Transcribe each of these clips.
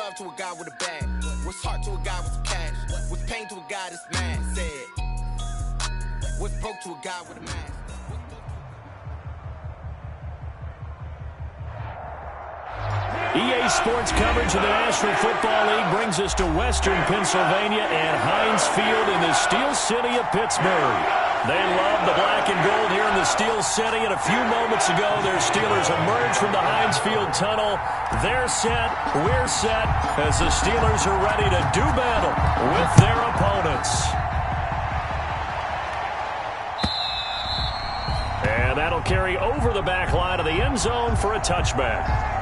love to a guy with a bag? What's heart to a guy with some cash? What's pain to a guy that's mad? Said, what's broke to a guy with a mask? EA Sports coverage of the National Football League brings us to Western Pennsylvania and Heinz Field in the Steel City of Pittsburgh. They love the black and gold here in the Steel City, and a few moments ago their Steelers emerged from the Heinz Field tunnel. They're set, we're set, as the Steelers are ready to do battle with their opponents. And that'll carry over the back line of the end zone for a touchback.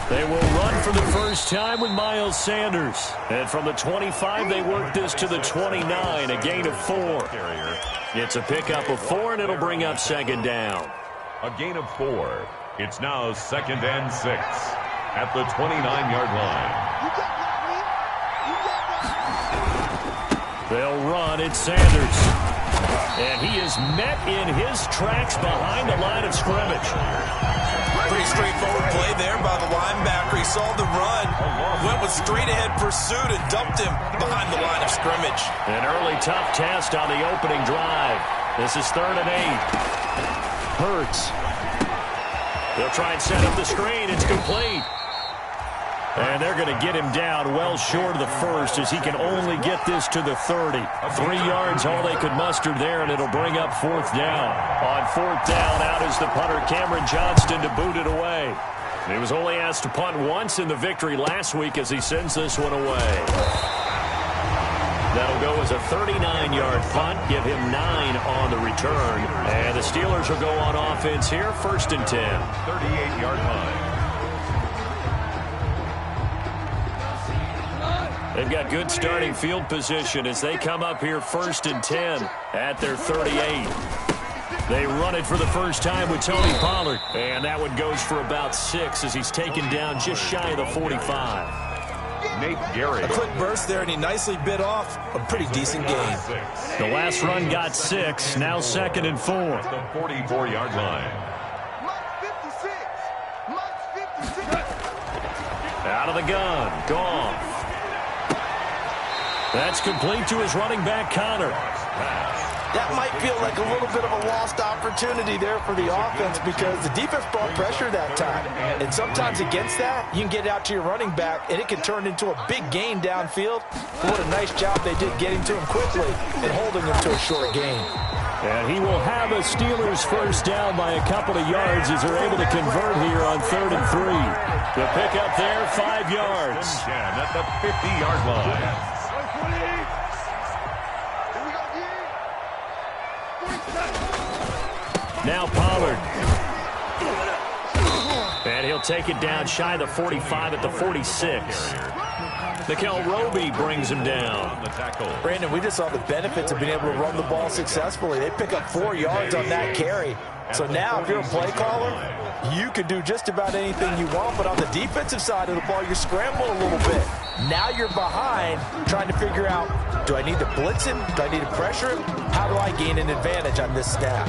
They will run for the first time with Miles Sanders. And from the 25, they work this to the 29, a gain of 4. It's a pickup of 4, and it'll bring up second down. A gain of 4. It's now 2nd and 6 at the 29-yard line. They'll run. It's Sanders. And he is met in his tracks behind the line of scrimmage. Pretty straightforward play there by the linebacker. He saw the run, went with straight-ahead pursuit, and dumped him behind the line of scrimmage. An early tough test on the opening drive. This is 3rd and 8. Hurts. They'll try and set up the screen. It's complete. And they're going to get him down well short of the first, as he can only get this to the 30. 3 yards, all they could muster there, and it'll bring up 4th down. On 4th down, out is the punter, Cameron Johnston, to boot it away. He was only asked to punt once in the victory last week as he sends this one away. That'll go as a 39-yard punt, give him 9 on the return. And the Steelers will go on offense here, 1st and 10. 38-yard line. They've got good starting field position as they come up here 1st and 10 at their 38. They run it for the first time with Tony Pollard. And that one goes for about 6 as he's taken down just shy of the 45. Nate Gary. A quick burst there, and he nicely bit off a pretty decent gain. The last run got 6. Now 2nd and 4. The 44-yard line. Out of the gun. Gone. That's complete to his running back, Connor. That might feel like a little bit of a lost opportunity there for the offense because the defense brought pressure that time. And sometimes against that, you can get out to your running back, and it can turn into a big gain downfield. What a nice job they did getting to him quickly and holding him to a short gain. And he will have a Steelers first down by a couple of yards as they're able to convert here on 3rd and 3. The pickup there, 5 yards. At the 50-yard line. Now Pollard. And he'll take it down shy of the 45 at the 46. Mecole Roby brings him down. Brandon, we just saw the benefits of being able to run the ball successfully. They pick up 4 yards on that carry. So now if you're a play caller, you can do just about anything you want. But on the defensive side of the ball, you're scrambling a little bit. Now you're behind trying to figure out, do I need to blitz him? Do I need to pressure him? How do I gain an advantage on this snap?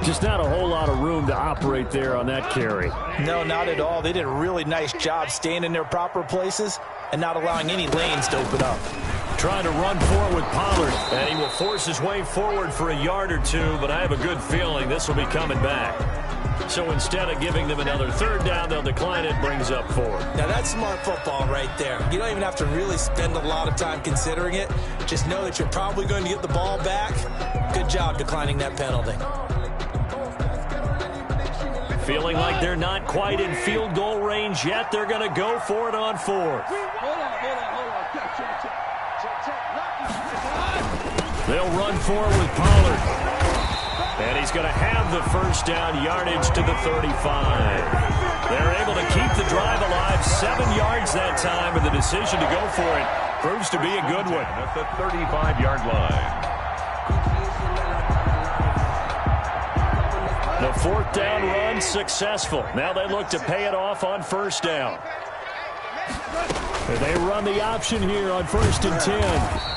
Just not a whole lot of room to operate there on that carry. No, not at all. They did a really nice job staying in their proper places and not allowing any lanes to open up. Trying to run forward with Pollard, and he will force his way forward for a yard or 2, but I have a good feeling this will be coming back. So instead of giving them another 3rd down, they'll decline it, brings up 4. Now that's smart football right there. You don't even have to really spend a lot of time considering it. Just know that you're probably going to get the ball back. Good job declining that penalty. Feeling like they're not quite in field goal range yet. They're going to go for it on 4th. They'll run forward with Pollard. And he's going to have the first down, yardage to the 35. They're able to keep the drive alive, 7 yards that time, and the decision to go for it proves to be a good one. At the 35-yard line. The 4th down run successful. Now they look to pay it off on 1st down. And they run the option here on 1st and 10.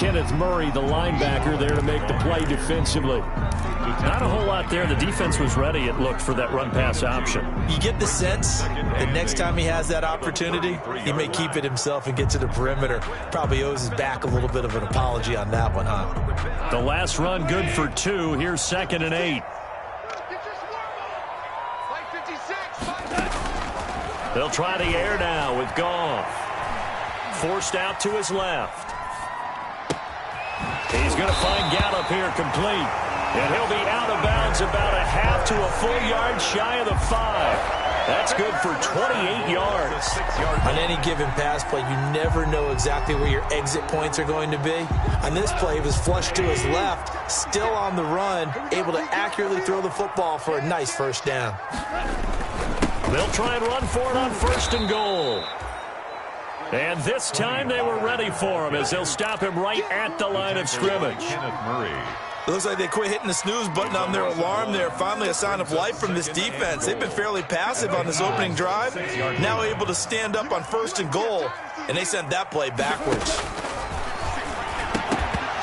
Kenneth Murray, the linebacker, there to make the play defensively. Not a whole lot there. The defense was ready, it looked, for that run-pass option. You get the sense that next time he has that opportunity, he may keep it himself and get to the perimeter. Probably owes his back a little bit of an apology on that one, huh? The last run good for 2. Here's 2nd and 8. They'll try the air now with Goff. Forced out to his left. He's going to find Gallup here complete. And he'll be out of bounds about a half to a full yard shy of the 5. That's good for 28 yards. On any given pass play, you never know exactly where your exit points are going to be. On this play, he was flushed to his left, still on the run, able to accurately throw the football for a nice first down. They'll try and run for it on 1st and goal. And this time they were ready for him as they'll stop him right at the line of scrimmage. It looks like they quit hitting the snooze button on their alarm there. Finally a sign of life from this defense. They've been fairly passive on this opening drive. Now able to stand up on 1st and goal, and they sent that play backwards.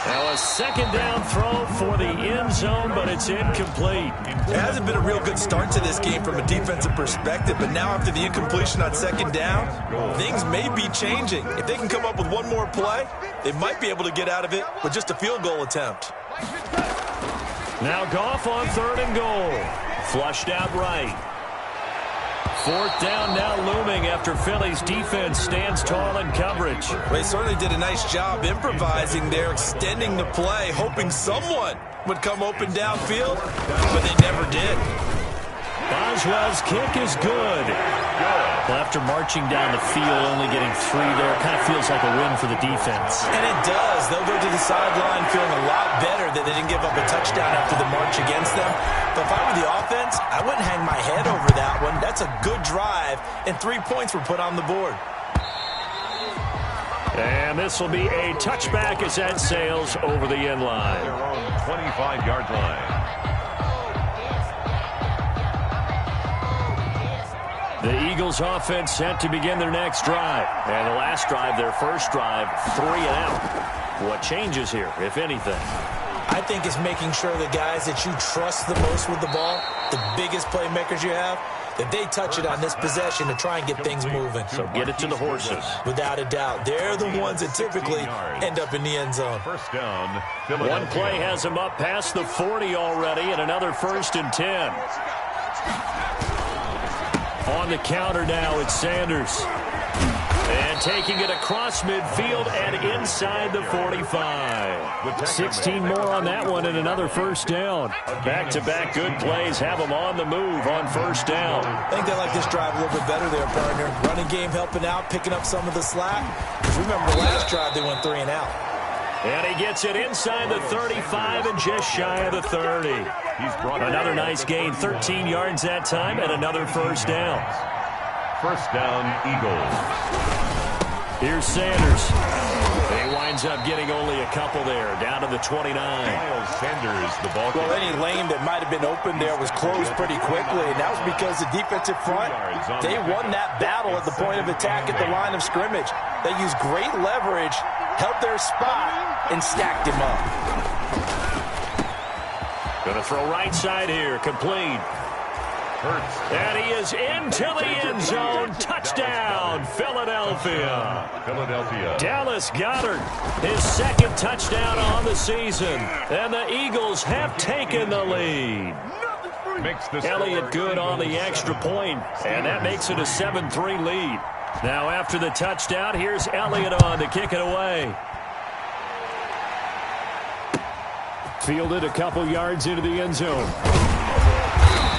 Now a 2nd down throw for the end zone, but it's incomplete. It hasn't been a real good start to this game from a defensive perspective, but now after the incompletion on 2nd down, things may be changing. If they can come up with one more play, they might be able to get out of it with just a field goal attempt. Now Goff on 3rd and goal. Flushed out right. 4th down now looming after Philly's defense stands tall in coverage. They certainly did a nice job improvising there, extending the play, hoping someone would come open downfield, but they never did. Boswell's kick is good. Well, after marching down the field, only getting 3 there, it kind of feels like a win for the defense. And it does. They'll go to the sideline feeling a lot better that they didn't give up a touchdown after the march against them. But if I were the offense, I wouldn't hang my head over that one. That's a good drive, and 3 points were put on the board. And this will be a touchback as that sails over the end line. Their own 25-yard line. The Eagles offense set to begin their next drive. And the last drive, their first drive, 3 and out. What changes here, if anything? I think it's making sure the guys that you trust the most with the ball, the biggest playmakers you have, that they touch it on this possession to try and get things moving. So get it to the horses. Without a doubt. They're the ones that typically end up in the end zone. 1st down. One play has them up past the 40 already, and another 1st and 10. On the counter now, it's Sanders. And taking it across midfield and inside the 45. 16 more on that one and another 1st down. Back-to-back good plays have them on the move on 1st down. I think they like this drive a little bit better there, partner. Running game helping out, picking up some of the slack. Because remember, the last drive they went 3 and out. And he gets it inside the 35 and just shy of the 30. Another nice gain, 13 yards that time, and another 1st down. 1st down, Eagles. Here's Sanders. He winds up getting only a couple there, down to the 29. Sanders, the ball. Well, any lane that might have been open there was closed pretty quickly, and that was because the defensive front, they won that battle at the point of attack at the line of scrimmage. They used great leverage, held their spot, and stacked him up. Going to throw right side here, complete. And he is into the end zone. Touchdown, Philadelphia. Dallas Goedert, his 2nd touchdown on the season. And the Eagles have taken the lead. Elliott good on the extra point, and that makes it a 7-3 lead. Now after the touchdown, here's Elliott on to kick it away. Fielded a couple yards into the end zone.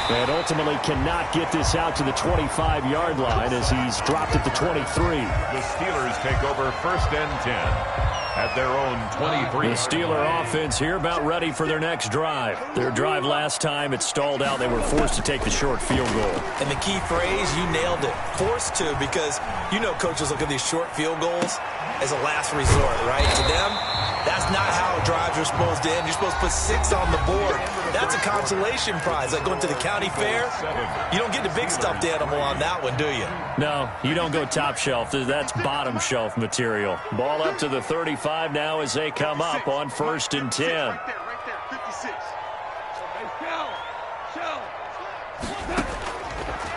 And ultimately cannot get this out to the 25-yard line as he's dropped at the 23. The Steelers take over 1st and 10 at their own 23. The Steeler offense here about ready for their next drive. Their drive last time, it stalled out. They were forced to take the short field goal. And the key phrase, you nailed it. Forced to, because you know coaches look at these short field goals as a last resort, right? To them, that's not how drives are supposed to end. You're supposed to put 6 on the board. That's a consolation prize. Like going to the county fair, you don't get the big stuffed animal on that one, do you? No, you don't go top shelf. That's bottom shelf material. Ball up to the 35. 5 now as they come up on 1st and 10. Right there, 56.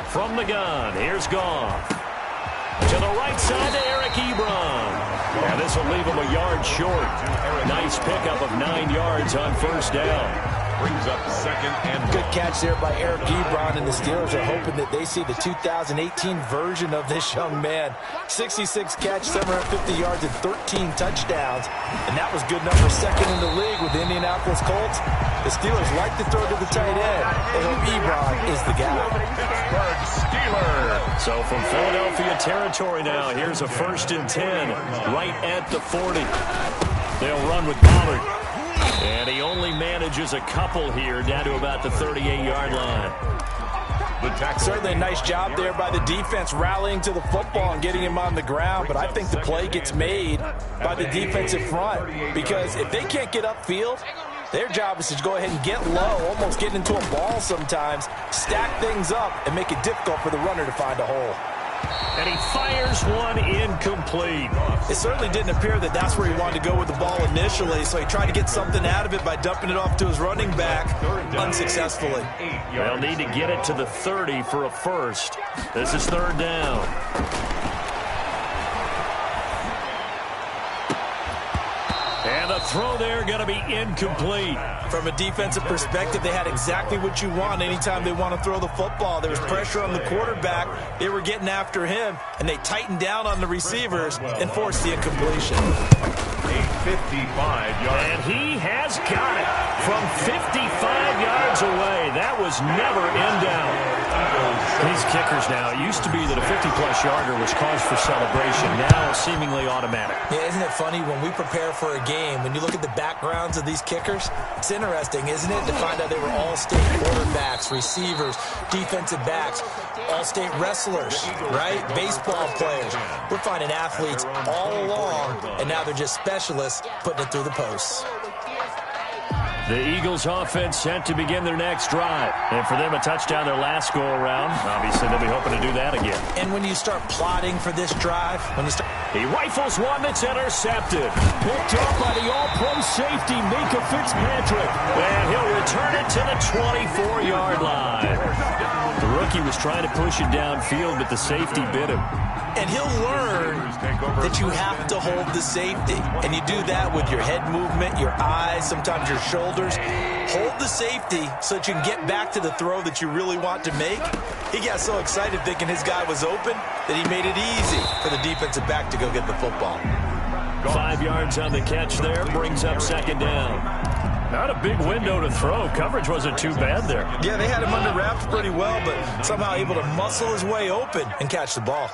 From the gun, here's Goff. To the right side to Eric Ebron. And this will leave him a yard short. Nice pickup of 9 yards on 1st down. Brings up 2nd and 1. Good catch there by Eric Ebron, and the Steelers are hoping that they see the 2018 version of this young man. 66 catch, 750 yards, and 13 touchdowns. And that was good number 2nd in the league with the Indianapolis Colts. The Steelers like to throw to the tight end. They hope Ebron is the guy. Pittsburgh Steelers. So from Philadelphia territory now, here's a 1st and 10 right at the 40. They'll run with Pollard. And he only manages a couple here down to about the 38-yard line. Certainly a nice job there by the defense rallying to the football and getting him on the ground, but I think the play gets made by the defensive front because if they can't get upfield, their job is to go ahead and get low, almost get into a ball sometimes, stack things up, and make it difficult for the runner to find a hole. And he fires one incomplete. It certainly didn't appear that that's where he wanted to go with the ball initially, so he tried to get something out of it by dumping it off to his running back unsuccessfully. They'll need to get it to the 30 for a first. This is 3rd down. And the throw there going to be incomplete. From a defensive perspective, they had exactly what you want anytime they want to throw the football. There was pressure on the quarterback. They were getting after him, and they tightened down on the receivers and forced the incompletion. A 55-yard. And he has got it from 55 yards away. That was never in doubt. These kickers now, it used to be that a 50-plus yarder was cause for celebration. Now seemingly automatic. Yeah, isn't it funny when we prepare for a game, when you look at the backgrounds of these kickers, it's interesting, isn't it, to find out they were all-state quarterbacks, receivers, defensive backs, all-state wrestlers, right? Baseball players. We're finding athletes all along, and now they're just specialists putting it through the posts. The Eagles offense set to begin their next drive. And for them, a touchdown their last go-around. Obviously, they'll be hoping to do that again. And when you start plotting for this drive, he rifles one that's intercepted. Picked up by the all-pro safety, Mika Fitzpatrick. And he'll return it to the 24-yard line. The rookie was trying to push it downfield, but the safety bit him. And he'll learn that you have to hold the safety. And you do that with your head movement, your eyes, sometimes your shoulders. Hold the safety so that you can get back to the throw that you really want to make. He got so excited thinking his guy was open that he made it easy for the defensive back to go get the football. 5 yards on the catch there, brings up 2nd down. Not a big window to throw. Coverage wasn't too bad there. Yeah, they had him under wraps pretty well, but somehow able to muscle his way open and catch the ball.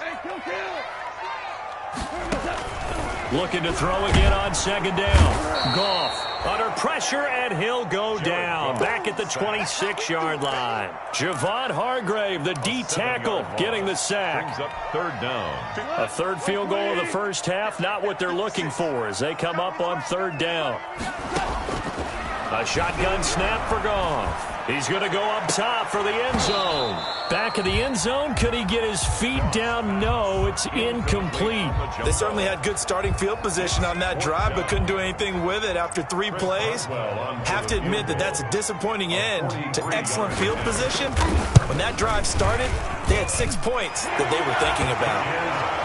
Looking to throw again on 2nd down. Goff under pressure, and he'll go down. Back at the 26-yard line. Javon Hargrave, the D tackle, getting the sack. Brings up 3rd down. A 3rd field goal of the first half, not what they're looking for as they come up on 3rd down. A shotgun snap for Goff. He's going to go up top for the end zone. Back of the end zone. Could he get his feet down? No, it's incomplete. They certainly had good starting field position on that drive, but couldn't do anything with it after 3 plays. Have to admit that that's a disappointing end to excellent field position. When that drive started, they had 6 points that they were thinking about.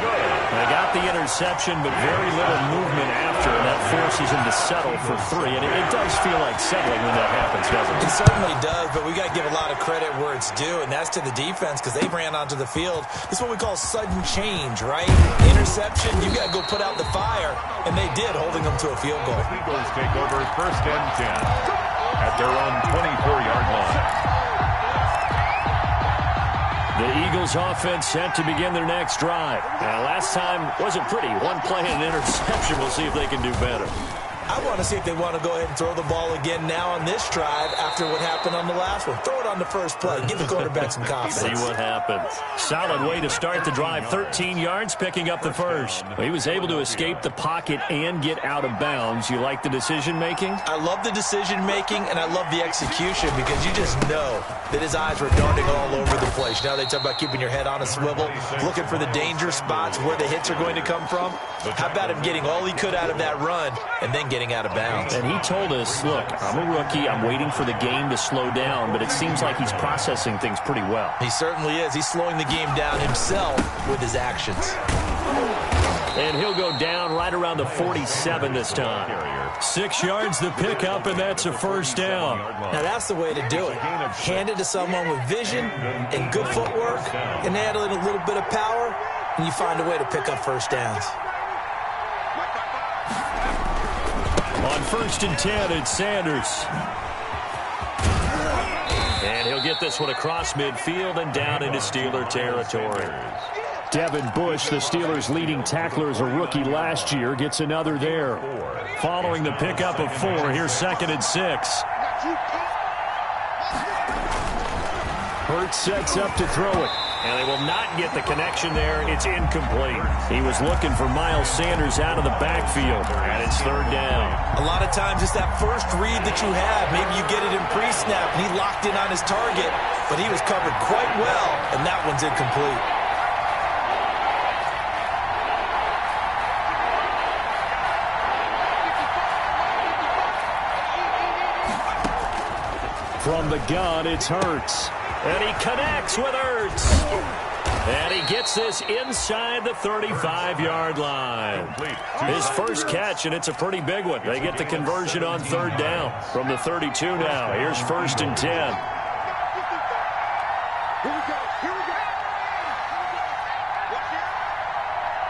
They got the interception, but very little movement after, and that forces him to settle for 3. And it does feel like settling when that happens, doesn't it? It certainly does, but we got to give a lot of credit where it's due, and that's to the defense because they ran onto the field. This is what we call sudden change, right? Interception, you got to go put out the fire, and they did, holding them to a field goal. The Eagles take over 1st and 10 at their own 24-yard line. The Eagles offense set to begin their next drive. And last time wasn't pretty. 1 play and an interception. We'll see if they can do better. I want to see if they want to go ahead and throw the ball again now on this drive after what happened on the last one. Throw it on the first play. Give the quarterback some confidence. See what happens. Solid way to start the drive. 13 yards, picking up the first. He was able to escape the pocket and get out of bounds. You like the decision-making? I love the decision-making, and I love the execution because you just know that his eyes were darting all over the place. Now they talk about keeping your head on a swivel, looking for the danger spots where the hits are going to come from. How about him getting all he could out of that run and then getting out of bounds? And he told us, look, I'm a rookie. I'm waiting for the game to slow down, but it seems like he's processing things pretty well. He certainly is. He's slowing the game down himself with his actions. And he'll go down right around the 47 this time. 6 yards the pickup, and that's a first down. Now that's the way to do it. Hand it to someone with vision and good footwork, and add in a little bit of power, and you find a way to pick up first downs. On 1st and 10, it's Sanders. And he'll get this one across midfield and down into Steeler territory. Devin Bush, the Steelers' leading tackler as a rookie last year, gets another there. Following the pickup of 4, here's 2nd and 6. Hurts sets up to throw it. And they will not get the connection there. It's incomplete. He was looking for Miles Sanders out of the backfield, and it's 3rd down. A lot of times it's that first read that you have. Maybe you get it in pre-snap, and he locked in on his target, but he was covered quite well, and that one's incomplete. From the gun, it's Hurts. And he connects with Hurts. And he gets this inside the 35-yard line. His first catch, and it's a pretty big one. They get the conversion on 3rd down from the 32 now. Here's 1st and 10. Here we go.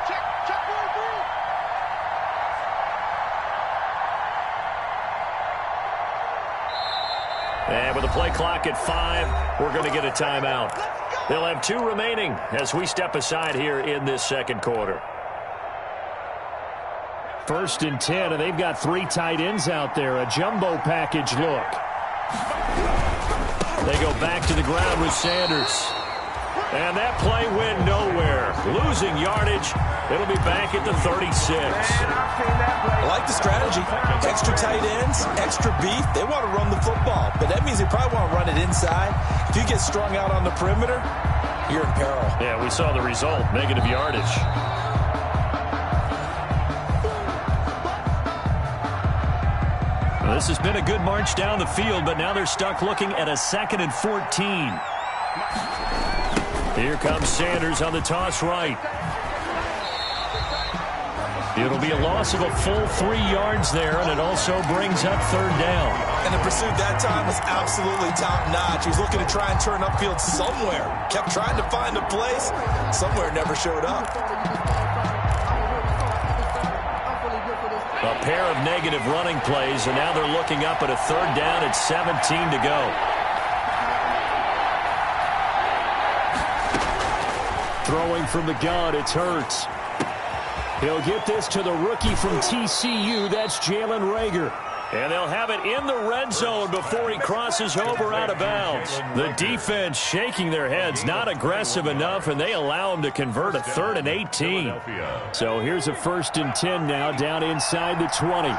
Check 1, 3. And with the play clock at 5, we're going to get a timeout. They'll have 2 remaining as we step aside here in this second quarter. 1st and 10, and they've got 3 tight ends out there. A jumbo package look. They go back to the ground with Sanders. And that play went nowhere. Losing yardage. It'll be back at the 36. I like the strategy. Extra tight ends, extra beef. They want to run the football, but that means they probably want to run it inside. If you get strung out on the perimeter, you're in peril. Yeah, we saw the result. Negative yardage. Well, this has been a good march down the field, but now they're stuck looking at a 2nd and 14. Here comes Sanders on the toss right. It'll be a loss of a full 3 yards there, and it also brings up 3rd down. And the pursuit that time was absolutely top-notch. He was looking to try and turn upfield somewhere. Kept trying to find a place. Somewhere never showed up. A pair of negative running plays, and now they're looking up at a 3rd down at 17 to go. Throwing from the gun, it's Hurts. He'll get this to the rookie from TCU. That's Jalen Reagor. And they'll have it in the red zone before he crosses over out of bounds. The defense shaking their heads, not aggressive enough, and they allow him to convert a 3rd and 18. So here's a 1st and 10 now down inside the 20.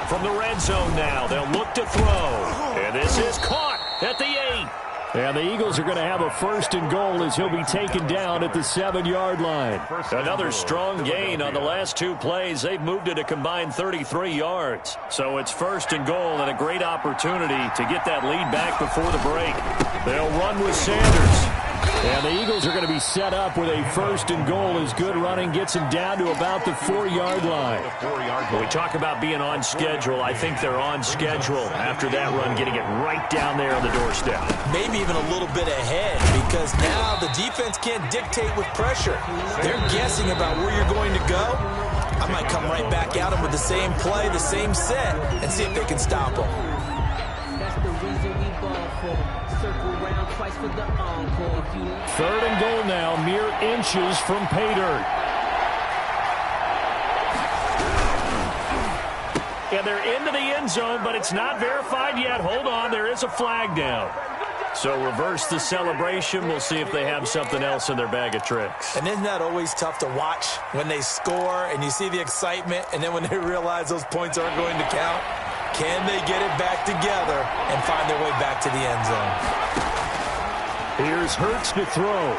From the red zone now, they'll look to throw. And this is caught at the 8. And the Eagles are going to have a 1st and goal as he'll be taken down at the 7-yard line. Another strong gain on the last 2 plays. They've moved it a combined 33 yards. So it's 1st and goal and a great opportunity to get that lead back before the break. They'll run with Sanders. And the Eagles are going to be set up with a 1st and goal as good running gets them down to about the 4-yard line. When we talk about being on schedule, I think they're on schedule after that run, getting it right down there on the doorstep. Maybe even a little bit ahead, because now the defense can't dictate with pressure. They're guessing about where you're going to go. I might come right back at them with the same play, the same set, and see if they can stop them. That's the reason we ball for. Circle round twice for the encore. 3rd and goal now, mere inches from pay dirt. and they're into the end zone, but it's not verified yet. Hold on, there is a flag down. So reverse the celebration. We'll see if they have something else in their bag of tricks. And isn't that always tough to watch when they score and you see the excitement, and then when they realize those points aren't going to count? Can they get it back together and find their way back to the end zone? Here's Hurts to throw.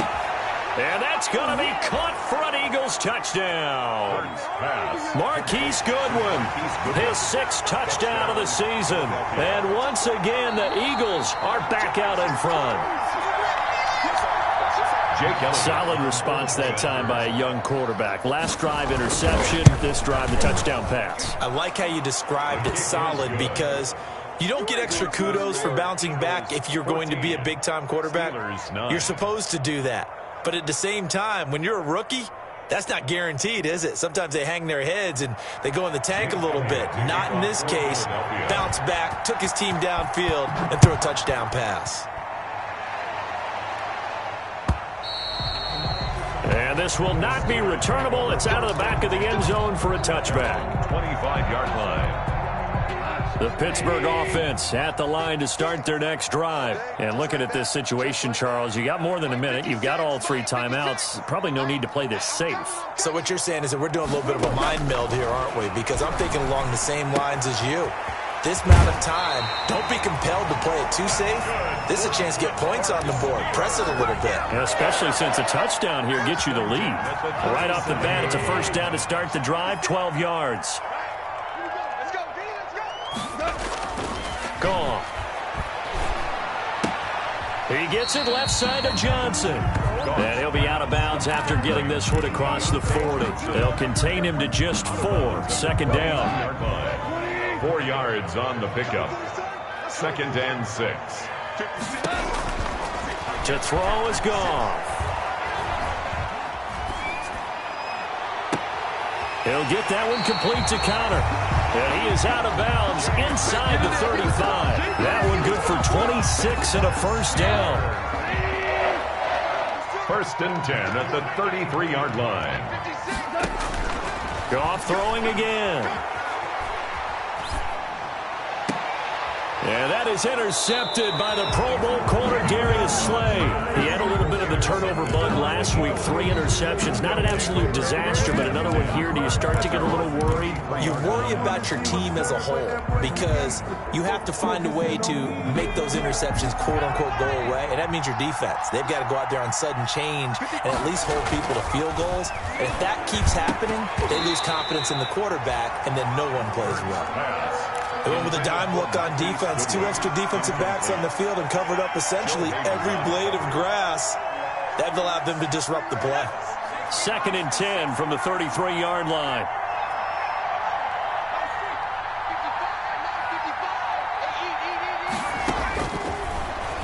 And that's going to be caught for an Eagles touchdown. Marquise Goodwin, his 6th touchdown of the season. And once again, the Eagles are back out in front. Solid response that time by a young quarterback. Last drive, interception. This drive, the touchdown pass. I like how you described it, solid, because you don't get extra kudos for bouncing back if you're going to be a big-time quarterback. You're supposed to do that. But at the same time, when you're a rookie, that's not guaranteed, is it? Sometimes they hang their heads and they go in the tank a little bit. Not in this case. Bounced back, took his team downfield, and threw a touchdown pass. And this will not be returnable. It's out of the back of the end zone for a touchback. 25-yard line. The Pittsburgh offense at the line to start their next drive. And looking at this situation, Charles, you got more than a minute. You've got all 3 timeouts. Probably no need to play this safe. So what you're saying is that we're doing a little bit of a mind meld here, aren't we? Because I'm thinking along the same lines as you. This amount of time, don't be compelled to play it too safe. This is a chance to get points on the board. Press it a little bit. And especially since a touchdown here gets you the lead. Right off the bat, it's a first down to start the drive, 12 yards. Gone. He gets it left side to Johnson. And he'll be out of bounds after getting this one across the 40. They'll contain him to just 4. Second down. 4 yards on the pickup. 2nd and 6. To throw is gone. He'll get that one complete to Connor. And he is out of bounds inside the 35. That one good for 26 and a first down. 1st and 10 at the 33-yard line. Goff throwing again. And that is intercepted by the Pro Bowl corner, Darius Slay. He had a little bit of the turnover bug last week. 3 interceptions. Not an absolute disaster, but another one here. Do you start to get a little worried? You worry about your team as a whole because you have to find a way to make those interceptions, quote-unquote, go away, and that means your defense. They've got to go out there on sudden change and at least hold people to field goals. And if that keeps happening, they lose confidence in the quarterback, and then no one plays well. They went with a dime look on defense. 2 extra defensive backs on the field and covered up essentially every blade of grass. That allowed them to disrupt the play. 2nd and 10 from the 33-yard line.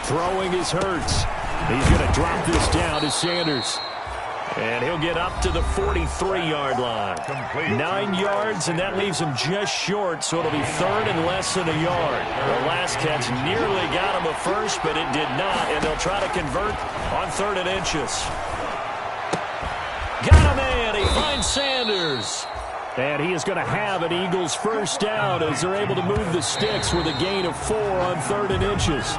Throwing is Hurts. He's going to drop this down to Sanders. And he'll get up to the 43-yard line. 9 yards, and that leaves him just short, so it'll be 3rd and less than a yard. The last catch nearly got him a first, but it did not, and they'll try to convert on 3rd and inches. Got a man. He finds Sanders. And he is going to have an Eagles first down as they're able to move the sticks with a gain of 4 on 3rd and inches.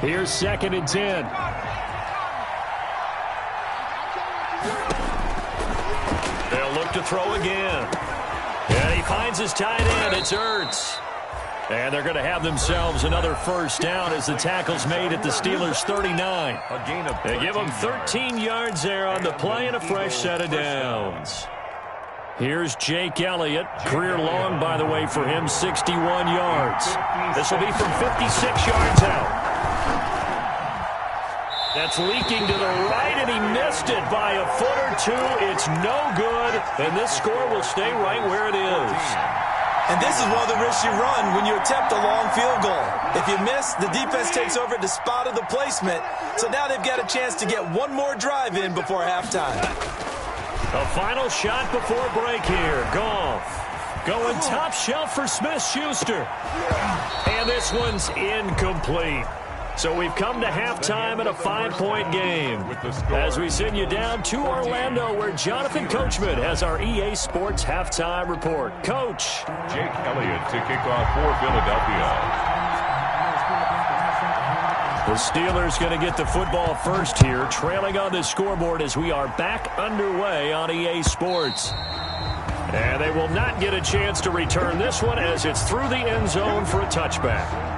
Here's 2nd and 10. They'll look to throw again. And he finds his tight end. It's Ertz. And they're going to have themselves another first down as the tackle's made at the Steelers' 39. They give them 13 yards there on the play and a fresh set of downs. Here's Jake Elliott. Career long, by the way, for him, 61 yards. This will be from 56 yards out. That's leaking to the right, and he missed it by a foot or 2. It's no good, and this score will stay right where it is. And this is one of the risks you run when you attempt a long field goal. If you miss, the defense takes over at the spot of the placement. So now they've got a chance to get one more drive in before halftime. A final shot before break here. Goff going top shelf for Smith-Schuster. And this one's incomplete. So we've come to halftime in a 5-point game as we send you down to Orlando, where Jonathan Coachman has our EA Sports halftime report. Coach. Jake Elliott to kick off for Philadelphia. The Steelers going to get the football first here, trailing on the scoreboard as we are back underway on EA Sports. And they will not get a chance to return this one as it's through the end zone for a touchback.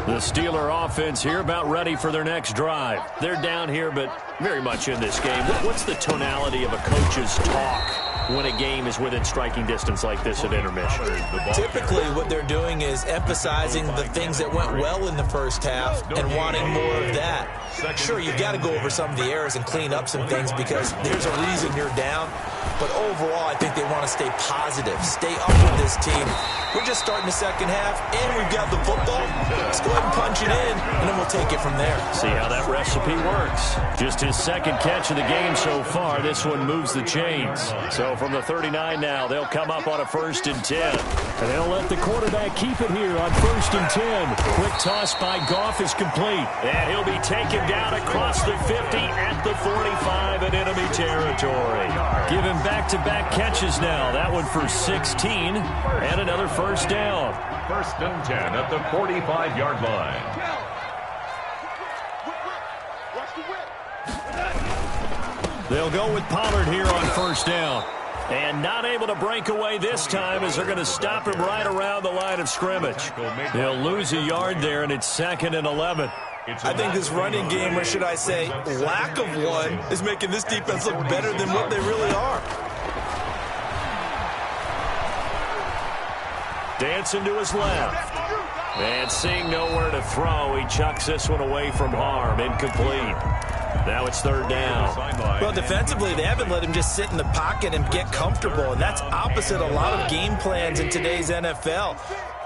The Steeler offense here about ready for their next drive. They're down here, but very much in this game. What's the tonality of a coach's talk when a game is within striking distance like this at intermission? Typically, what they're doing is emphasizing the things that went well in the first half and wanting more of that. Sure, you've got to go over some of the errors and clean up some things because there's a reason you're down. But overall, I think they want to stay positive, stay up with this team. We're just starting the second half, and we've got the football. Let's go ahead and punch it in, and then we'll take it from there. See how that recipe works. Just his second catch of the game so far. This one moves the chains. So from the 39 now, they'll come up on a 1st and 10. And they'll let the quarterback keep it here on 1st and 10. Quick toss by Goff is complete. And he'll be taken down across the 50 at the 45 in enemy territory. Give him back-to-back catches now. That one for 16 and another 1st down. 1st and 10 at the 45-yard line. They'll go with Pollard here on 1st down. And not able to break away this time as they're going to stop him right around the line of scrimmage. They'll lose a yard there, and it's 2nd and 11. I think this running game, or should I say lack of one, is making this defense look better than what they really are. Dancing to his left. And seeing nowhere to throw, he chucks this one away from harm. Incomplete. Now it's 3rd down. Well, defensively, they haven't let him just sit in the pocket and get comfortable, and that's opposite a lot of game plans in today's NFL.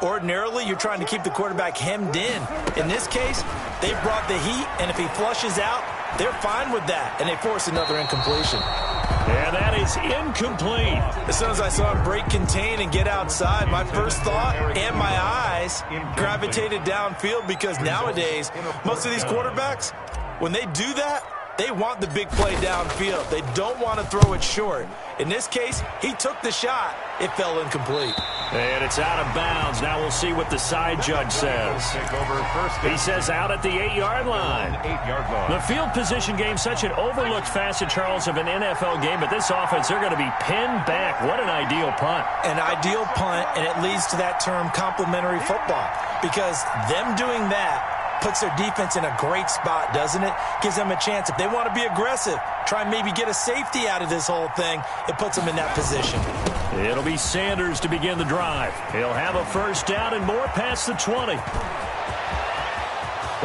Ordinarily, you're trying to keep the quarterback hemmed in. In this case, they brought the heat, and if he flushes out, they're fine with that, and they force another incompletion. And that is incomplete. As soon as I saw him break contain and get outside, my first thought and my eyes gravitated downfield because nowadays, most of these quarterbacks, when they do that, they want the big play downfield. They don't want to throw it short. In this case, he took the shot. It fell incomplete. And it's out of bounds. Now we'll see what the side judge says. He says out at the 8-yard line. The field position game, such an overlooked facet, Charles, of an NFL game, but this offense, they're going to be pinned back. What an ideal punt. An ideal punt, and it leads to that term complementary football, because them doing that puts their defense in a great spot, doesn't it? Gives them a chance. If they want to be aggressive, try and maybe get a safety out of this whole thing, it puts them in that position. It'll be Sanders to begin the drive. He'll have a 1st down and more past the 20.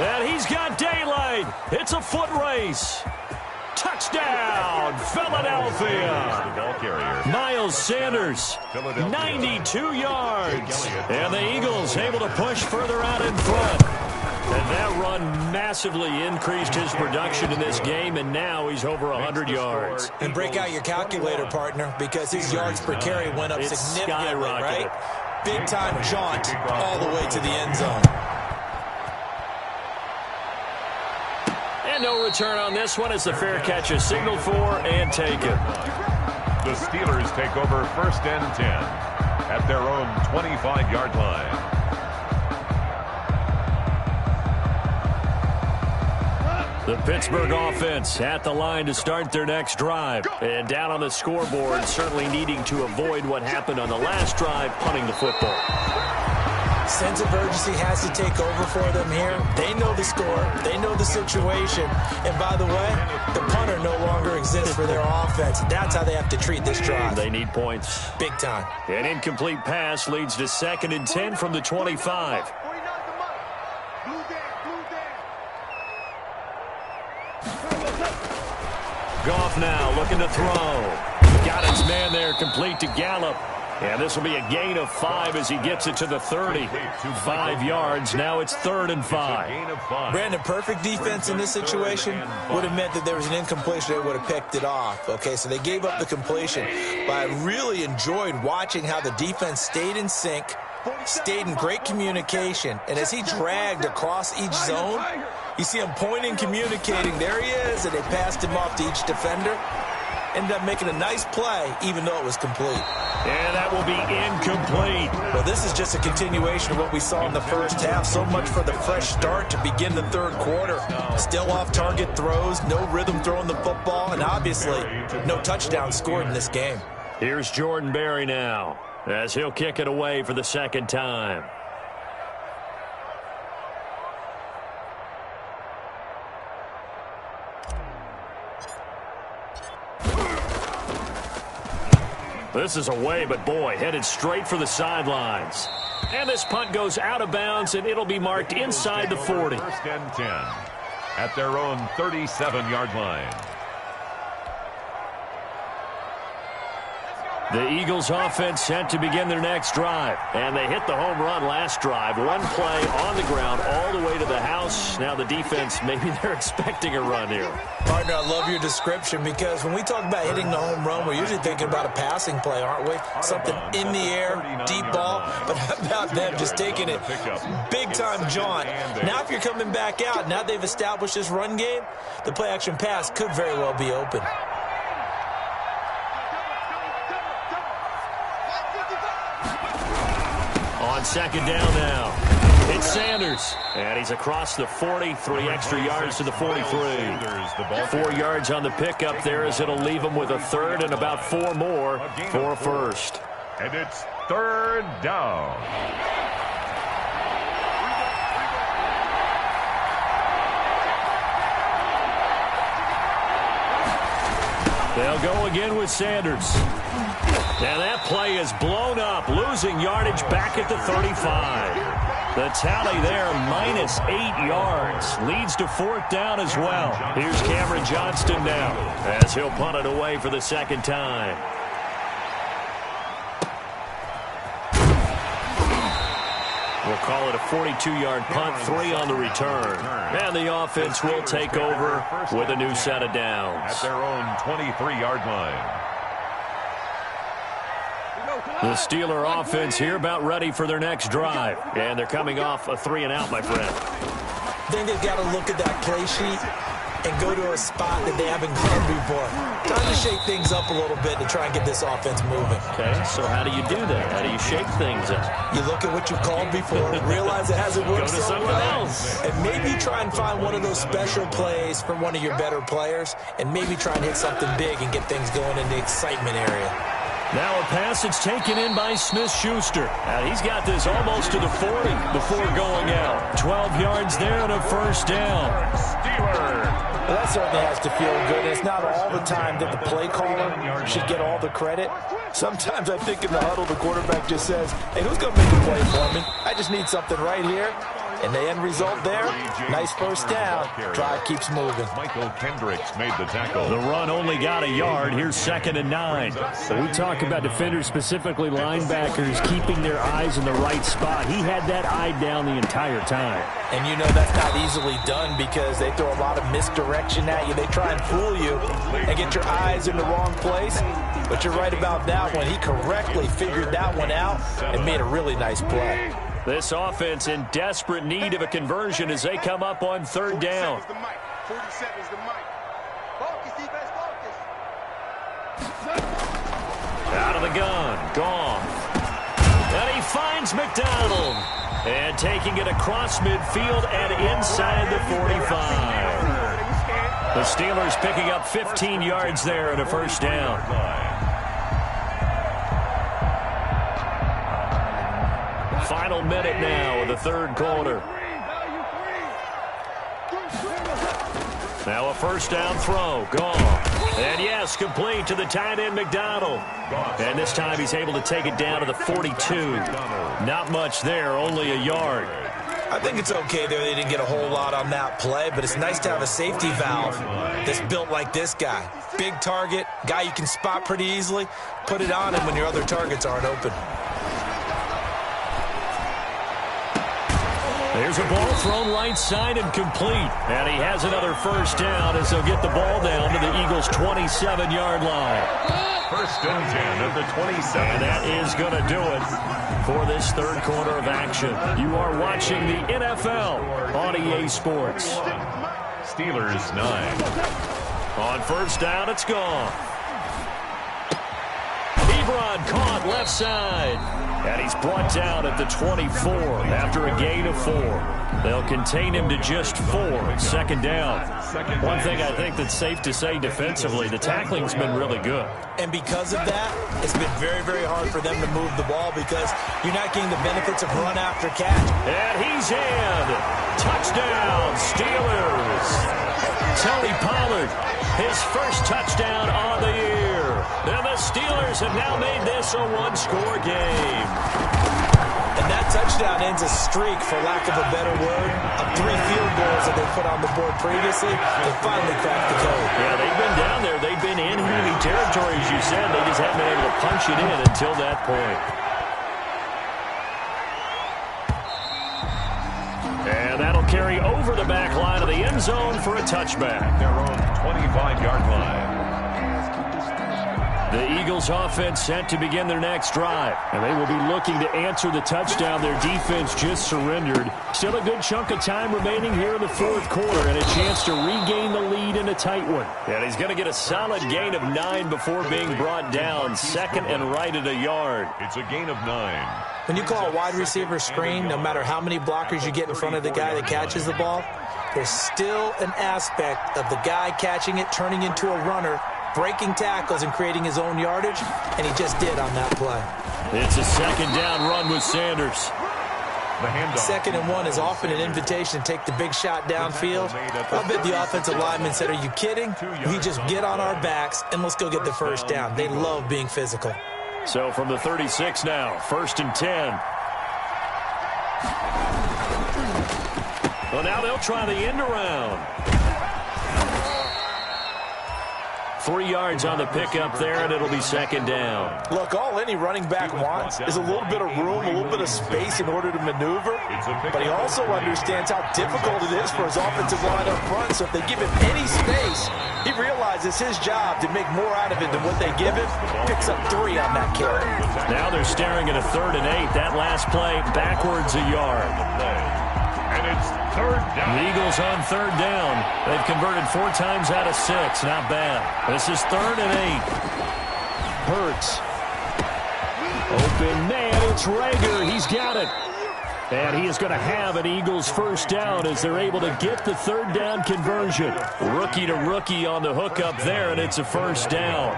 And he's got daylight. It's a foot race. Touchdown, Philadelphia. Miles Sanders, 92 yards. And the Eagles able to push further out in front. And that run massively increased his production in this game, and now he's over 100 yards. And break out your calculator, partner, because his yards per carry went up significantly, right? Big-time jaunt all the way to the end zone. And no return on this one as the fair catch is signaled for and taken. The Steelers take over 1st and 10 at their own 25-yard line. The Pittsburgh offense at the line to start their next drive. And down on the scoreboard, certainly needing to avoid what happened on the last drive, punting the football. Sense of urgency has to take over for them here. They know the score. They know the situation. And by the way, the punter no longer exists for their offense. That's how they have to treat this drive. They need points. Big time. An incomplete pass leads to 2nd and 10 from the 25. Goff now looking to throw. Got his man there, complete to Gallup. And this will be a gain of 5 as he gets it to the 30. 5 yards. Now it's 3rd and 5. Brandon, perfect defense in this situation would have meant that there was an incompletion. They would have picked it off. Okay, so they gave up the completion. But I really enjoyed watching how the defense stayed in sync, stayed in great communication. And as he dragged across each zone, you see him pointing, communicating. There he is, and they passed him off to each defender. Ended up making a nice play, even though it was complete. And that will be incomplete. Well, this is just a continuation of what we saw in the first half. So much for the fresh start to begin the third quarter. Still off-target throws, no rhythm throwing the football, and obviously no touchdown scored in this game. Here's Jordan Berry now, as he'll kick it away for the second time. This is away, but boy, headed straight for the sidelines. And this punt goes out of bounds, and it'll be marked inside the 40. First and 10 at their own 37-yard line. The Eagles offense set to begin their next drive. And they hit the home run last drive. One play on the ground all the way to the house. Now the defense, maybe they're expecting a run here. Partner, I love your description because when we talk about hitting the home run, we're usually thinking about a passing play, aren't we? Something in the air, deep ball. But how about them just taking it big-time jaunt? Now if you're coming back out, now they've established this run game, the play-action pass could very well be open. On second down now, it's Sanders. And he's across the 40, 3 extra yards to the 43. 4 yards on the pickup there as it'll leave him with a third and about 4 more for a first. And it's third down. They'll go again with Sanders. And that play is blown up, losing yardage back at the 35. The tally there, minus 8 yards. Leads to fourth down as well. Here's Cameron Johnston now, as he'll punt it away for the second time. We'll call it a 42-yard punt, 3 on the return. And the offense will take over with a new set of downs. At their own 23-yard line. The Steeler offense here about ready for their next drive. And they're coming off a 3-and-out, my friend. I think they've got to look at that play sheet and go to a spot that they haven't gone before. Time to shake things up a little bit to try and get this offense moving. Okay, so how do you do that? How do you shake things up? You look at what you've called before, realize it hasn't worked Go to so something well, else. and maybe try and find one of those special plays from one of your better players, and maybe try and hit something big and get things going in the excitement area. Now a passage taken in by Smith-Schuster. And he's got this almost to the 40 before going out. 12 yards there and a first down. Well, that certainly has to feel good. It's not all the time that the play caller should get all the credit. Sometimes I think in the huddle, the quarterback just says, hey, who's going to make a play for me? I just need something right here. And the end result there, nice first down. Drive keeps moving. Michael Kendricks made the tackle. The run only got a yard. Here's 2nd and 9. So we talk about defenders, specifically linebackers, keeping their eyes in the right spot. He had that eye down the entire time. And you know that's not easily done because they throw a lot of misdirection at you. They try and fool you and get your eyes in the wrong place. But you're right about that one. He correctly figured that one out and made a really nice play. This offense in desperate need of a conversion as they come up on 3rd down. 40 seconds the mic. Focus, defense, focus. Out of the gun, gone. And he finds McDonald. And taking it across midfield and inside the 45. The Steelers picking up 15 yards there and a first down. Final minute now of the 3rd quarter. Now a first down throw, gone. And yes, complete to the tight end McDonald. And this time he's able to take it down to the 42. Not much there, only a yard. I think it's okay there. They didn't get a whole lot on that play, but it's nice to have a safety valve that's built like this guy. Big target, guy you can spot pretty easily. Put it on him when your other targets aren't open. There's a ball thrown right side and complete. And he has another first down as they'll get the ball down to the Eagles' 27-yard line. First and 10 at the 27. And that is going to do it for this third quarter of action. You are watching the NFL on EA Sports. Steelers 9. On first down, it's gone. Ebron caught left side. And he's brought down at the 24 after a gain of 4. They'll contain him to just 4. Second down. One thing I think that's safe to say defensively, the tackling's been really good. And because of that, it's been very, very hard for them to move the ball because you're not getting the benefits of run after catch. And he's in. Touchdown, Steelers. Tony Pollard, his first touchdown on the year. And the Steelers have now made this a one-score game. And that touchdown ends a streak, for lack of a better word, of 3 field goals that they put on the board previously. They finally cracked the code. Yeah, they've been down there. They've been in enemy territory, as you said. They just haven't been able to punch it in until that point. And that'll carry over the back line of the end zone for a touchback. Their own 25-yard line. The Eagles offense set to begin their next drive. And they will be looking to answer the touchdown their defense just surrendered. Still a good chunk of time remaining here in the fourth quarter and a chance to regain the lead in a tight one. And he's going to get a solid gain of 9 before being brought down. Second and right at a yard. It's a gain of 9. When you call a wide receiver screen, no matter how many blockers you get in front of the guy that catches the ball, there's still an aspect of the guy catching it turning into a runner, breaking tackles and creating his own yardage, and he just did on that play. It's a second down run with Sanders. The handoff. 2nd and 1 is often an invitation to take the big shot downfield. I bet the offensive lineman said, "Are you kidding? We just get on our backs and let's go get the first down." They love being physical. So from the 36 now, 1st and 10. Well, now they'll try the end around. 3 yards on the pickup there, and it'll be second down. Look, all any running back wants is a little bit of room, a little bit of space in order to maneuver. But he also understands how difficult it is for his offensive line up front. So if they give him any space, he realizes his job to make more out of it than what they give him. Picks up 3 on that carry. Now they're staring at a 3rd and 8. That last play backwards a yard. And it's 3rd down. The Eagles on 3rd down. They've converted 4 times out of 6. Not bad. This is 3rd and 8. Hurts. Open man. It's Rager. He's got it. And he is going to have an Eagles first down as they're able to get the 3rd down conversion. Rookie to rookie on the hookup there, and it's a first down.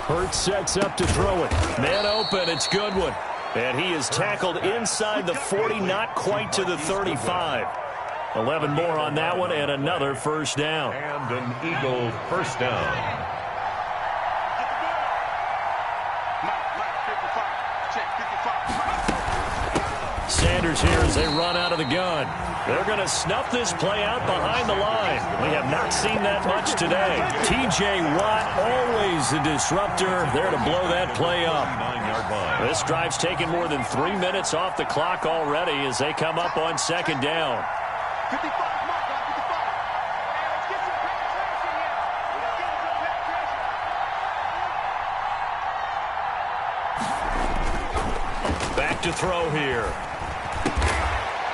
Hurts sets up to throw it. Man open, it's Goodwin. And he is tackled inside the 40, not quite to the 35. 11 more on that one, and another first down. And an Eagle first down. Sanders here as they run out of the gun. They're going to snuff this play out behind the line. We have not seen that much today. T.J. Watt, always the disruptor, there to blow that play up. 9-yard line. This drive's taken more than 3 minutes off the clock already as they come up on second down. 55, Mike, 55. Hey, let's get some penetration here. Let's get some penetration. Back to throw here.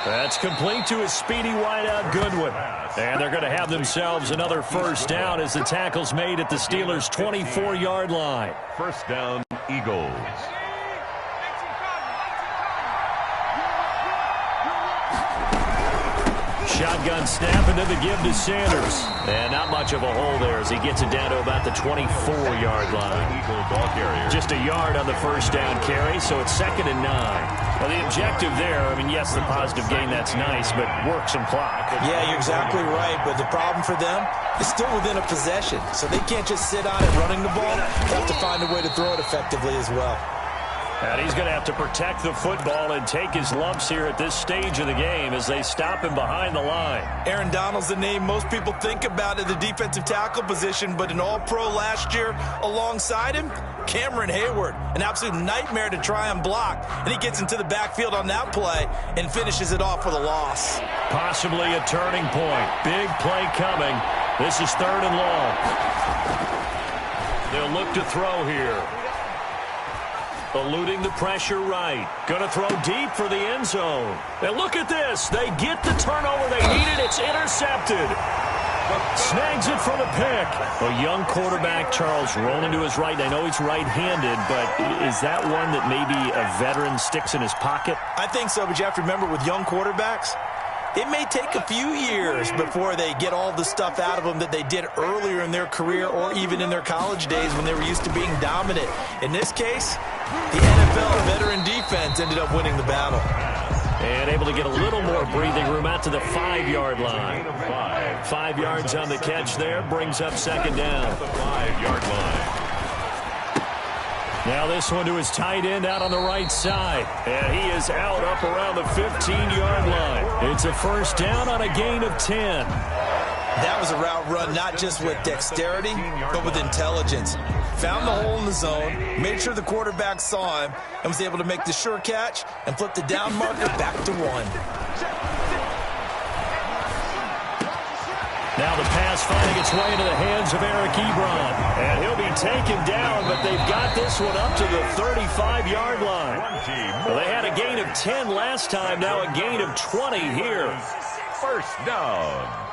That's complete to a speedy wideout Goodwin. And they're going to have themselves another first down as the tackle's made at the Steelers' 24-yard line. First down, Eagles. Shotgun snap and then the give to Sanders. And not much of a hole there as he gets it down to about the 24-yard line. Eagle ball carrier. Just a yard on the first down carry, so it's 2nd and 9. Well, the objective there, I mean, yes, the positive gain, that's nice, but work some clock. Yeah, you're exactly right, but the problem for them is still within a possession, so they can't just sit on it running the ball. They have to find a way to throw it effectively as well. And he's going to have to protect the football and take his lumps here at this stage of the game as they stop him behind the line. Aaron Donald's the name most people think about at the defensive tackle position, but an all-pro last year alongside him, Cameron Hayward, an absolute nightmare to try and block. And he gets into the backfield on that play and finishes it off with a loss. Possibly a turning point. Big play coming. This is 3rd and long. They'll look to throw here. Eluding the pressure right. Going to throw deep for the end zone. And look at this. They get the turnover they needed. It's intercepted. Snags it for the pick. A young quarterback, Charles, rolling to his right. I know he's right-handed, but is that one that maybe a veteran sticks in his pocket? I think so, but you have to remember with young quarterbacks, it may take a few years before they get all the stuff out of them that they did earlier in their career or even in their college days when they were used to being dominant. In this case, the NFL veteran defense ended up winning the battle. And able to get a little more breathing room out to the 5-yard line. 5 yards on the catch there, brings up 2nd down. 5-yard line. Now this one to his tight end out on the right side. And he is out up around the 15-yard line. It's a 1st down on a gain of 10. That was a route run not just with dexterity, but with intelligence. Found the hole in the zone, made sure the quarterback saw him, and was able to make the sure catch and flip the down marker back to 1. Now the pass finding its way into the hands of Eric Ebron. And he'll be taken down, but they've got this one up to the 35-yard line. Well, they had a gain of 10 last time, now a gain of 20 here. 1st down.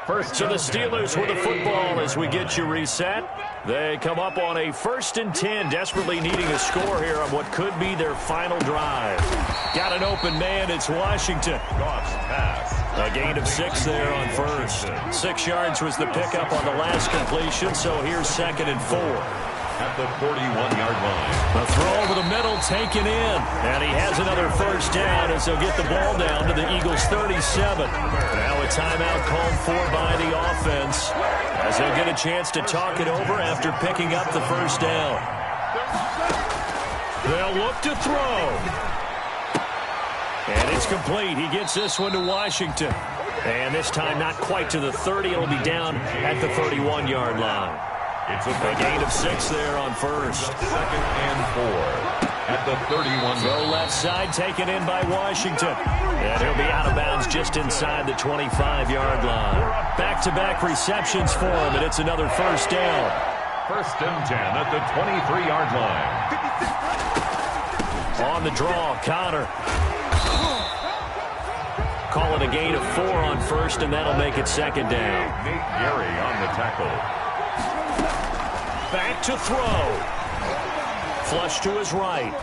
So the Steelers with the football as we get you reset. They come up on a 1st and 10, desperately needing a score here on what could be their final drive. Got an open man, it's Washington. A gain of 6 there on 1st. 6 yards was the pickup on the last completion, so here's 2nd and 4. At the 41-yard line. A throw over the middle taken in. And he has another 1st down as they'll get the ball down to the Eagles' 37. Now a timeout called for by the offense as they'll get a chance to talk it over after picking up the 1st down. They'll look to throw. And it's complete. He gets this one to Washington. And this time not quite to the 30. It'll be down at the 31-yard line. It's a gain of 6 there on 1st. 2nd and 4 at the 31. Throw left side taken in by Washington. And he'll be out of bounds just inside the 25-yard line. Back-to-back receptions for him, and it's another 1st down. 1st and 10 at the 23-yard line. On the draw, Connor. Call it a gain of 4 on 1st, and that'll make it 2nd down. Nate Gary on the tackle. Back to throw. Flush to his right.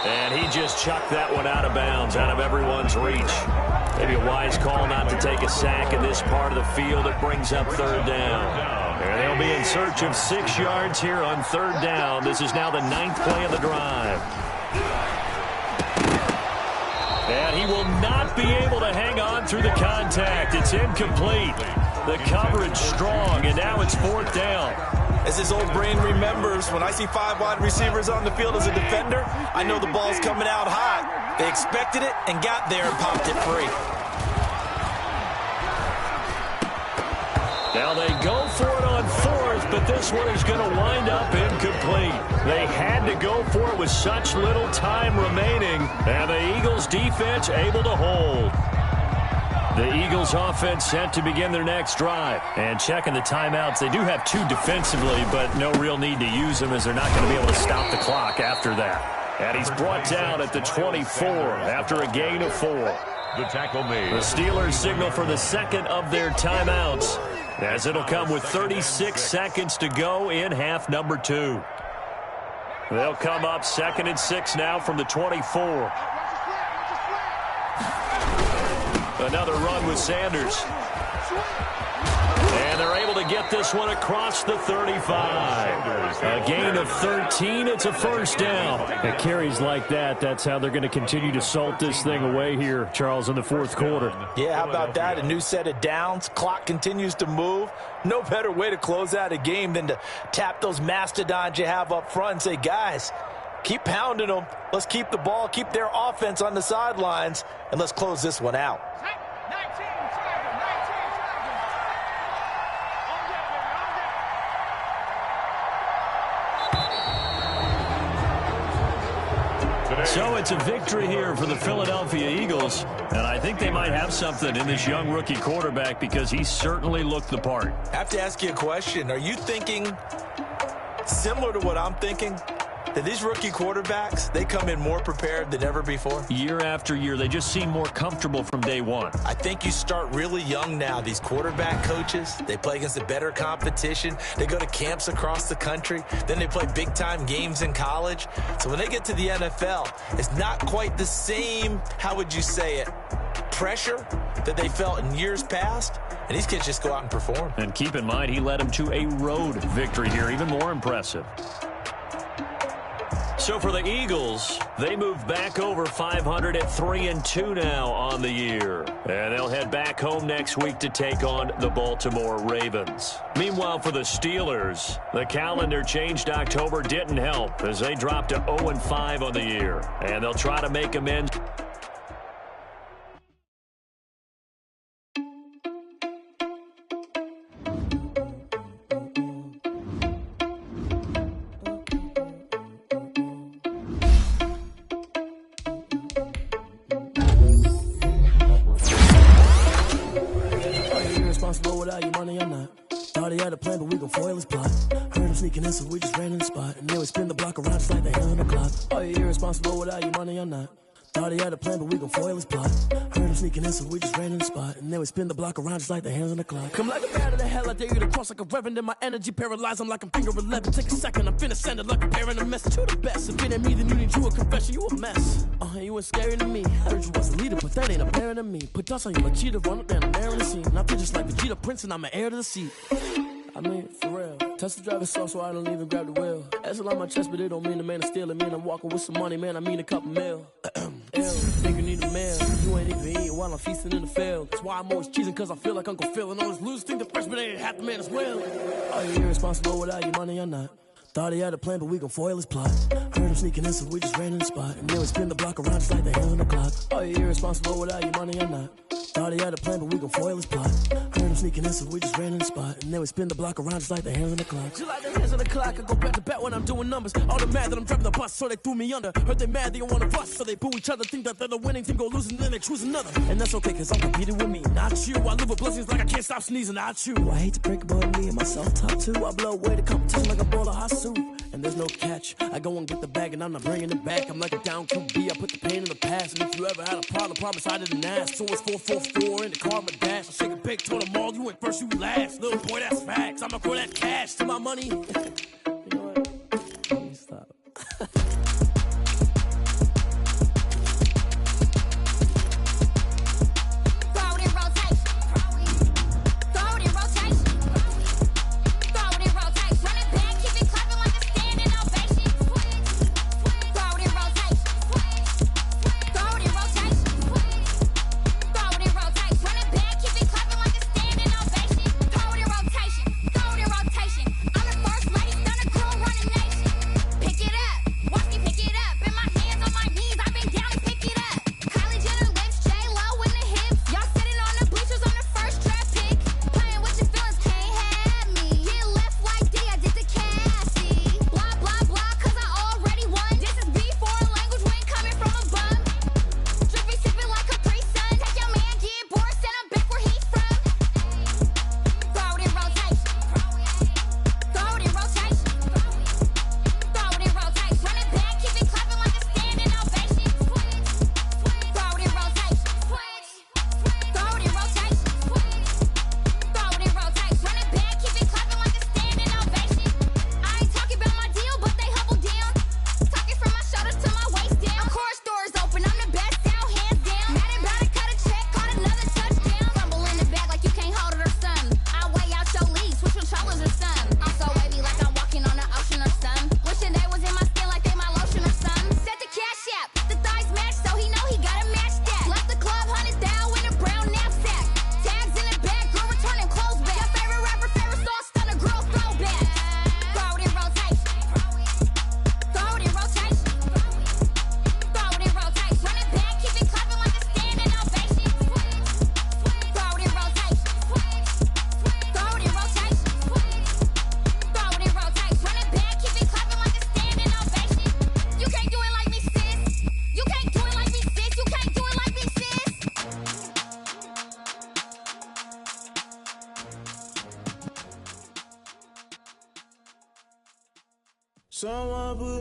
And he just chucked that one out of bounds, out of everyone's reach. Maybe a wise call not to take a sack in this part of the field. It brings up 3rd down. And they'll be in search of 6 yards here on 3rd down. This is now the 9th play of the drive. And he will not be able to hang on through the contact. It's incomplete. The coverage strong, and now it's 4th down. As his old brain remembers, when I see 5 wide receivers on the field as a defender, I know the ball's coming out hot. They expected it and got there and popped it free. Now they go for it on 4th, but this one is going to wind up incomplete. They had to go for it with such little time remaining, and the Eagles defense able to hold. The Eagles offense set to begin their next drive. And checking the timeouts, they do have 2 defensively, but no real need to use them as they're not going to be able to stop the clock after that. And he's brought down at the 24 after a gain of 4. The tackle made. The Steelers signal for the 2nd of their timeouts, as it'll come with 36 seconds to go in half number 2. They'll come up 2nd and 6 now from the 24. Another run with Sanders. And they're able to get this one across the 35. A gain of 13. It's a 1st down. At carries like that, that's how they're going to continue to salt this thing away here, Charles, in the 4th quarter. Yeah, how about that? A new set of downs. Clock continues to move. No better way to close out a game than to tap those mastodons you have up front and say, guys, Keep pounding them. Let's keep the ball, keep their offense on the sidelines, and let's close this one out. So it's a victory here for the Philadelphia Eagles, and I think they might have something in this young rookie quarterback because he certainly looked the part. I have to ask you a question. Are you thinking similar to what I'm thinking? That these rookie quarterbacks, they come in more prepared than ever before? Year after year, they just seem more comfortable from day one. I think you start really young now. These quarterback coaches, they play against the better competition. They go to camps across the country. Then they play big-time games in college. So when they get to the NFL, it's not quite the same, how would you say it, pressure that they felt in years past. And these kids just go out and perform. And keep in mind, he led them to a road victory here, even more impressive. So for the Eagles, they move back over 500 at 3-2 now on the year. And they'll head back home next week to take on the Baltimore Ravens. Meanwhile, for the Steelers, the calendar changed October didn't help as they dropped to 0-5 on the year. And they'll try to make amends. Without your money, I'm not. Thought he had a plan, but we gon' foil his plot. Heard him sneaking in, so we just ran in the spot. And then we spin the block around just like the hand on the clock. Oh, you're irresponsible without your money, I'm not. Thought he had a plan, but we gon' foil his plot. Heard him sneaking in, so we just ran in the spot. And then we spin the block around just like the hands on the clock. Come like a bat of the hell, I dare you to cross like a reverend. In my energy paralyzed, I'm like I'm finger 11. Take a second, I'm finna send it like a parent a message to the best. If it ain't me, then you need you a confession, you a mess. You ain't scary to me. Heard you was a leader, but that ain't apparent to me. Put dust on you like cheetah, run up down the narrow the scene. And I feel just like Vegeta Prince, and I'm an heir to the seat. I mean, for real. Touch the driver's soft, so I don't even grab the wheel. That's a lot on my chest, but it don't mean the man is stealing. Man, I'm walking with some money, man, I mean a couple mil. Nigga need a meal. You ain't even eating while I'm feasting in the field. That's why I'm always cheesing, cause I feel like Uncle Phil. And all those losers think the freshman ain't half the man as well. Are you irresponsible without your money or not? Thought he had a plan, but we gon' foil his plot. Heard him sneaking in, so we just ran in the spot. And then we spin the block around just like the hand on the clock. Are you irresponsible without your money or not? Thought he had a plan, but we gon' foil his plot. Heard him sneaking in, so we just ran in the spot. And then we spin the block around just like the hands on the clock. Just like the hands on the clock, I go back to back when I'm doing numbers. All the mad that I'm driving the bus, so they threw me under. Heard they mad, they don't wanna bust, so they boo each other. Think that they're the winning team, go losing, then they choose another. And that's okay, cause I'm competing with me, not you. I live with blessings like I can't stop sneezing, not you. I hate to break about me and my self-talk too. I blow away the competition like a bowl of hot soup. And there's no catch. I go and get the bag and I'm not bringing it back. I'm like a down QB, I put the pain in the past. And if you ever had a problem, promise I didn't ask. So it's 4-4-4 in the car, my dash. I shake a big, told them all, you went first, you last. Little boy, that's facts. I'ma throw that cash to my money. You know what? Let me stop. Rotation. I'm the first lady, done a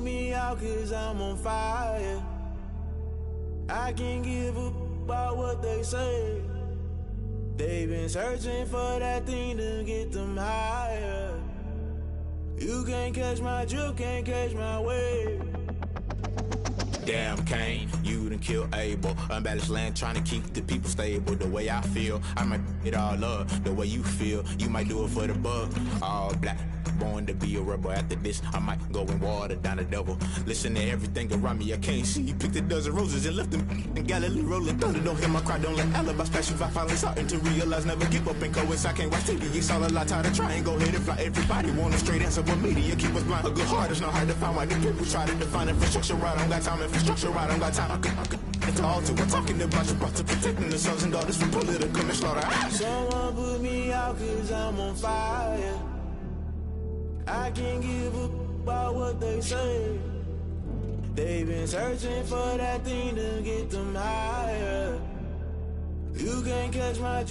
put me out 'cause I'm on fire. I can't give up about what they say. They've been searching for that thing to get them higher. You can't catch my drift, can't catch my wave. Damn, Kane, you done killed Abel. Unbalanced land, trying to keep the people stable. The way I feel, I might it all up. The way you feel, you might do it for the buck. All black, born to be a rebel. After this, I might go and water down the devil. Listen to everything around me, I can't see. Picked a dozen roses and left them in Galilee rolling thunder. Don't hear my cry, don't let alibis pass you by. Finally starting to realize, never give up and coincide. Can't watch TV, it's all a lot. Tired of trying, go ahead and fly. Everybody want a straight answer, but media keep us blind. A good heart is not hard to find. Why the people try to define infrastructure right? I don't got time, infrastructure right, I don't got time. It's all to we're talking about you, brought to protecting the sons and daughters from political manslaughter. Someone put me out 'cause I'm on fire. I can't give up about what they say. They've been searching for that thing to get them higher. You can't catch my